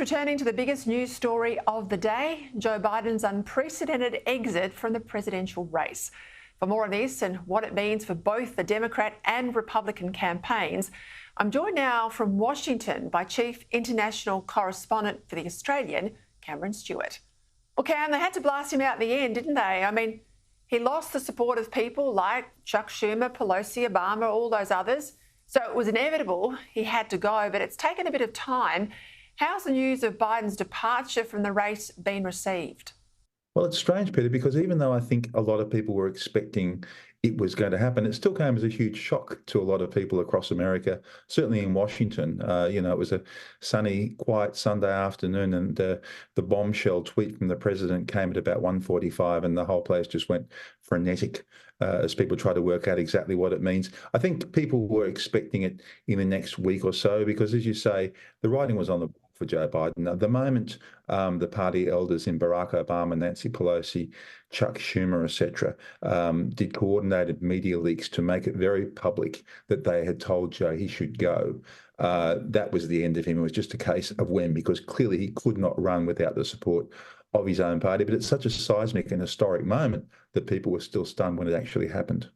Returning to the biggest news story of the day, Joe Biden's unprecedented exit from the presidential race. For more on this and what it means for both the Democrat and Republican campaigns, I'm joined now from Washington by Chief International Correspondent for The Australian, Cameron Stewart. Well, Cam, they had to blast him out in the end, didn't they? I mean, he lost the support of people like Chuck Schumer, Pelosi, Obama, all those others. So it was inevitable he had to go, but it's taken a bit of time. How's the news of Biden's departure from the race been received? Well, it's strange, Peter, because even though I think a lot of people were expecting it was going to happen, it still came as a huge shock to a lot of people across America, certainly in Washington. It was a sunny, quiet Sunday afternoon, and the bombshell tweet from the president came at about 1:45, and the whole place just went frenetic as people try to work out exactly what it means. I think people were expecting it in the next week or so because, as you say, the writing was on the for Joe Biden. At the moment, the party elders in Barack Obama, Nancy Pelosi, Chuck Schumer, etc., did coordinated media leaks to make it very public that they had told Joe he should go. That was the end of him. It was just a case of when, because clearly he could not run without the support of his own party. But it's such a seismic and historic moment that people were still stunned when it actually happened.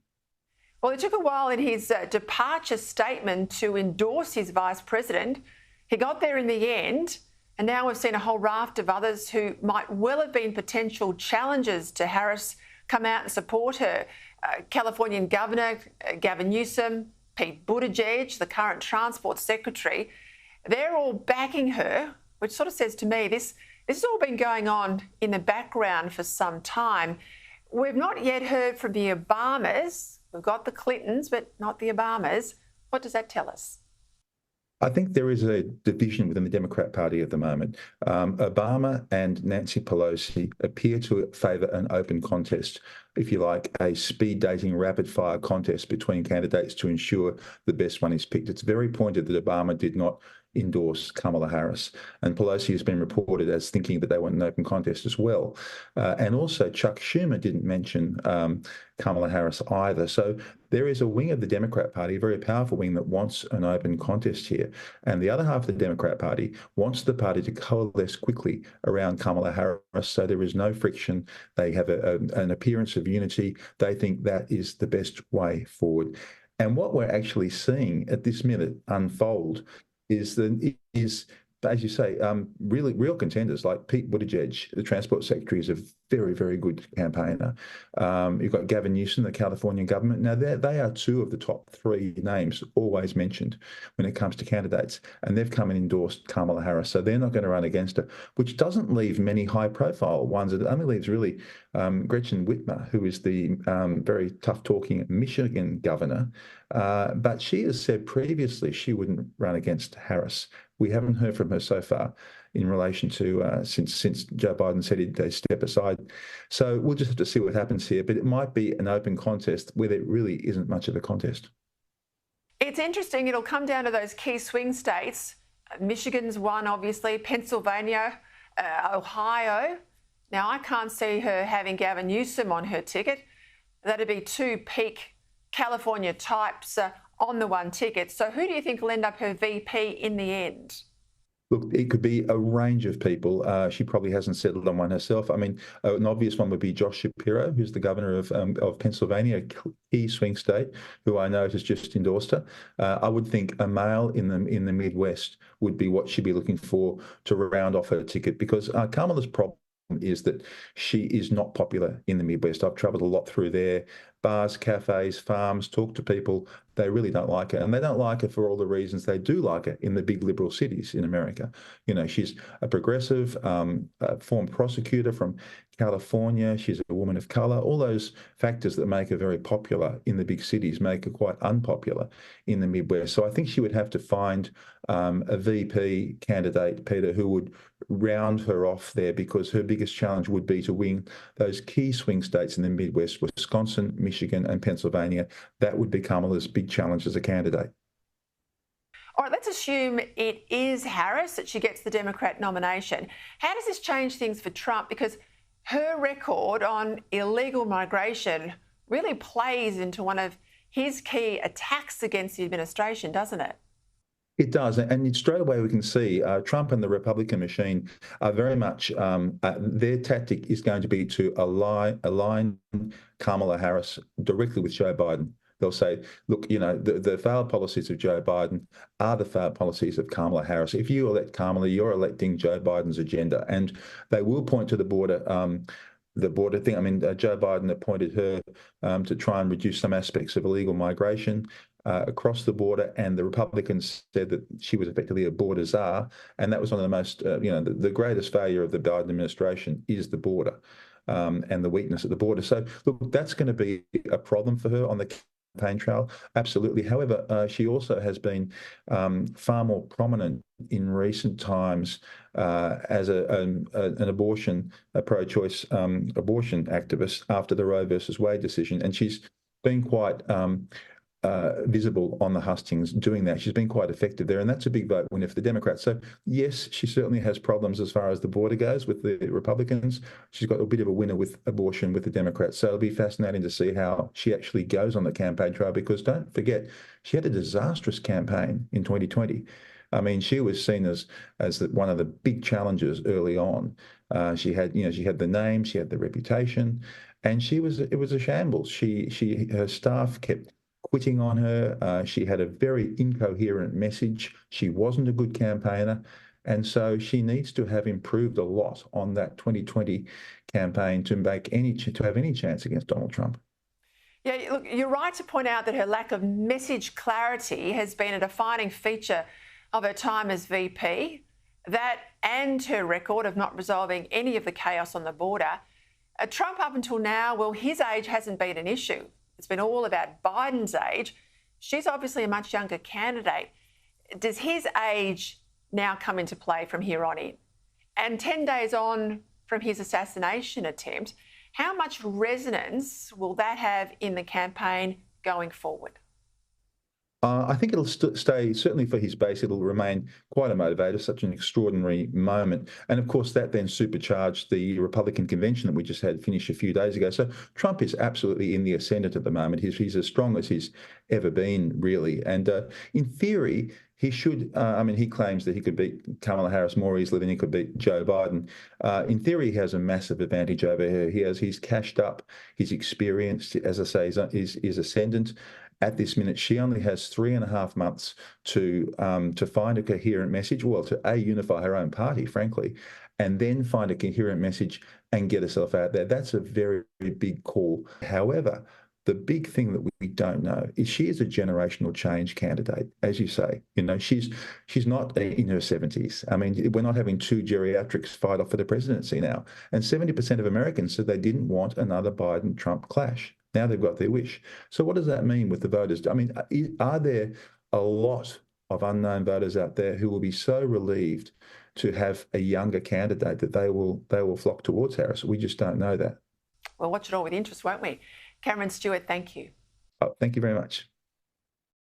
Well, it took a while in his departure statement to endorse his vice president. He got there in the end, and now we've seen a whole raft of others who might well have been potential challengers to Harris come out and support her. Californian Governor Gavin Newsom, Pete Buttigieg, the current Transport Secretary, they're all backing her, which sort of says to me this has all been going on in the background for some time. We've not yet heard from the Obamas. We've got the Clintons, but not the Obamas. What does that tell us? I think there is a division within the Democrat Party at the moment. Obama and Nancy Pelosi appear to favour an open contest, if you like, a speed dating, rapid fire contest between candidates to ensure the best one is picked. It's very pointed that Obama did not endorse Kamala Harris, and Pelosi has been reported as thinking that they want an open contest as well. And also Chuck Schumer didn't mention Kamala Harris either. So there is a wing of the Democrat Party, a very powerful wing, that wants an open contest here. And the other half of the Democrat Party wants the party to coalesce quickly around Kamala Harris so there is no friction. They have an appearance of unity. They think that is the best way forward. And what we're actually seeing at this minute unfold is, as you say, really real contenders like Pete Buttigieg, the Transport Secretary, is a very, very good campaigner. You've got Gavin Newsom, the Californian government. Now, they are two of the top three names always mentioned when it comes to candidates, and they've come and endorsed Kamala Harris, so they're not going to run against her, which doesn't leave many high-profile ones. It only leaves really Gretchen Whitmer, who is the very tough-talking Michigan governor, but she has said previously she wouldn't run against Harris. We haven't heard from her so far in relation to since Joe Biden said he'd step aside. So we'll just have to see what happens here. But it might be an open contest where there really isn't much of a contest. It's interesting. It'll come down to those key swing states. Michigan's one, obviously. Pennsylvania, Ohio. Now, I can't see her having Gavin Newsom on her ticket. That'd be two peak California types on the one ticket. So who do you think will end up her VP in the end? Look, it could be a range of people. She probably hasn't settled on one herself. I mean, an obvious one would be Josh Shapiro, who's the governor of Pennsylvania, a key swing state, who I know has just endorsed her. I would think a male in the Midwest would be what she'd be looking for to round off her ticket, because Kamala's problem is that she is not popular in the Midwest. I've travelled a lot through there. Bars, cafes, farms, talk to people. They really don't like her. And they don't like her for all the reasons they do like her in the big liberal cities in America. You know, she's a progressive, former prosecutor from California. She's a woman of colour. All those factors that make her very popular in the big cities make her quite unpopular in the Midwest. So I think she would have to find a VP candidate, Peter, who would round her off there, because her biggest challenge would be to win those key swing states in the Midwest, Wisconsin, Michigan and Pennsylvania. That would be Kamala's big challenge as a candidate. All right, let's assume it is Harris that she gets the Democrat nomination. How does this change things for Trump? Because her record on illegal migration really plays into one of his key attacks against the administration, doesn't it? It does, and straight away we can see Trump and the Republican machine are very much their tactic is going to be to align Kamala Harris directly with Joe Biden. They'll say, look, the failed policies of Joe Biden are the failed policies of Kamala Harris. If you elect Kamala, you're electing Joe Biden's agenda, and they will point to the border. The border thing. I mean, Joe Biden appointed her to try and reduce some aspects of illegal migration across the border, and the Republicans said that she was effectively a border czar, and that was one of the most, the greatest failure of the Biden administration is the border and the weakness at the border. So, look, that's going to be a problem for her on the campaign trail, absolutely. However, she also has been far more prominent in recent times as an abortion, a pro-choice abortion activist after the Roe versus Wade decision, and she's been quite visible on the hustings doing that. She's been quite effective there, and that's a big vote winner for the Democrats. So, yes, she certainly has problems as far as the border goes with the Republicans. She's got a bit of a winner with abortion with the Democrats. So it'll be fascinating to see how she actually goes on the campaign trail, because don't forget, she had a disastrous campaign in 2020. I mean, she was seen as one of the big challenges early on. She had the name, she had the reputation, and it was a shambles. Her staff kept quitting on her. She had a very incoherent message. She wasn't a good campaigner. And so she needs to have improved a lot on that 2020 campaign to have any chance against Donald Trump. Yeah, look, you're right to point out that her lack of message clarity has been a defining feature of her time as VP. That and her record of not resolving any of the chaos on the border. Trump, up until now, well, his age hasn't been an issue. It's been all about Biden's age. She's obviously a much younger candidate. Does his age now come into play from here on in? And 10 days on from his assassination attempt, how much resonance will that have in the campaign going forward? I think it'll stay, certainly for his base, it'll remain quite a motivator, such an extraordinary moment. And of course, that then supercharged the Republican convention that we just had finish a few days ago. So Trump is absolutely in the ascendant at the moment. He's as strong as he's ever been, really. And in theory, he should, he claims that he could beat Kamala Harris more easily than he could beat Joe Biden. In theory, he has a massive advantage over her. He's cashed up, he's experienced, as I say, is ascendant. At this minute, she only has 3.5 months to find a coherent message, well, to unify her own party, frankly, and then find a coherent message and get herself out there. That's a very, very big call. However, the big thing that we don't know is she is a generational change candidate, as you say. She's not in her 70s. I mean, we're not having two geriatrics fight off for the presidency now. And 70% of Americans said they didn't want another Biden-Trump clash. Now they've got their wish. So what does that mean with the voters? I mean, are there a lot of unknown voters out there who will be so relieved to have a younger candidate that they will flock towards Harris? We just don't know that. We'll watch it all with interest, won't we? Cameron Stewart, thank you. Oh, thank you very much.